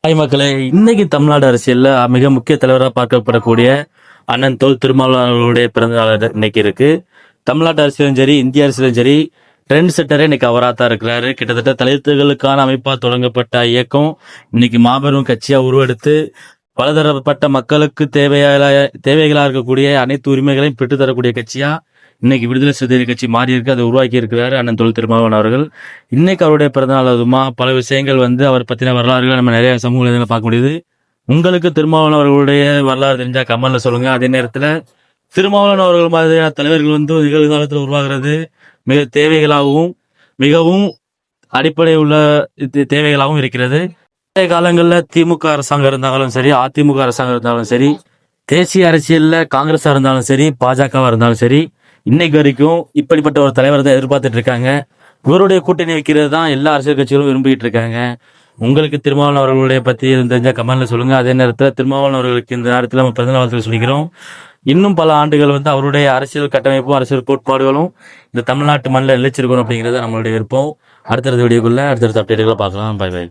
Hi மக்களே, இன்னைக்கு தமிழ்நாடு அரசியல்ல மிக முக்கிய தலைவராக பார்க்கப்படக்கூடிய அண்ணன் தொல் திருமாவளவன் அவர்களுடைய பிறந்த நாள் இன்னைக்கு இருக்கு. தமிழ்நாட்டு அரசியலும் சரி, இந்திய அரசியலும் சரி, ட்ரெண்ட் செட்டரே இன்னைக்கு அவராக தான் இருக்கிறாரு. கிட்டத்தட்ட தலித்துகளுக்கான அமைப்பா தொடங்கப்பட்ட இயக்கம் இன்னைக்கு மாபெரும் கட்சியா உருவெடுத்து பலதரப்பட்ட மக்களுக்கு தேவைகளா இருக்கக்கூடிய அனைத்து உரிமைகளையும் பெற்றுத்தரக்கூடிய கட்சியா இன்னைக்கு விடுதலை சிறுத்தைகள் கட்சி மாறி இருக்கு. அதை உருவாக்கி இருக்கிறாரு அண்ணன் தொல் திருமாவளவன் அவர்கள். இன்னைக்கு அவருடைய பிறந்தநாள் அதுமா பல விஷயங்கள் அவர் பத்தின வரலாறுகளை நம்ம நிறைய சமூக இதில் பார்க்க முடியுது. உங்களுக்கு திருமாவளவன் அவர்களுடைய வரலாறு தெரிஞ்சா கமெண்ட்ல சொல்லுங்க. அதே நேரத்தில் திருமாவளவன் அவர்கள் மாதிரியான தலைவர்கள் நிகழ்காலத்தில் உருவாகிறது மிக தேவைகளாகவும் மிகவும் அடிப்படை உள்ள தேவைகளாகவும் இருக்கிறது. பழைய காலங்களில் திமுக அரசாங்கம் இருந்தாலும் சரி, அதிமுக அரசாங்கம் இருந்தாலும் சரி, தேசிய அரசியல்ல காங்கிரஸா இருந்தாலும் சரி, பாஜகவா இருந்தாலும் சரி, இன்னைக்கு வரைக்கும் இப்படிப்பட்ட ஒரு தலைவரை தான் எதிர்பார்த்துட்டு இருக்காங்க. இவருடைய கூட்டணி வைக்கிறது தான் எல்லா அரசியல் கட்சிகளும் விரும்பிக்கிட்டு இருக்காங்க. உங்களுக்கு திருமாவளவன் அவர்களுடைய பத்தி தெரிஞ்ச கமெண்ட்ல சொல்லுங்க. அதே நேரத்தில் திருமாவளவன் அவர்களுக்கு இந்த நேரத்தில் நம்ம பிறந்த நாள் சொல்லிக்கிறோம். இன்னும் பல ஆண்டுகள் அவருடைய அரசியல் கட்டமைப்பும் அரசியல் கோட்பாடுகளும் இந்த தமிழ்நாட்டு மண்ணில் நிலைச்சிருக்கணும் அப்படிங்கிறது நம்மளுடைய விருப்பம். அடுத்தடுத்த வீடியோக்குள்ள அடுத்தடுத்த அப்டேட்டுகளை பார்க்கலாம். Bye by.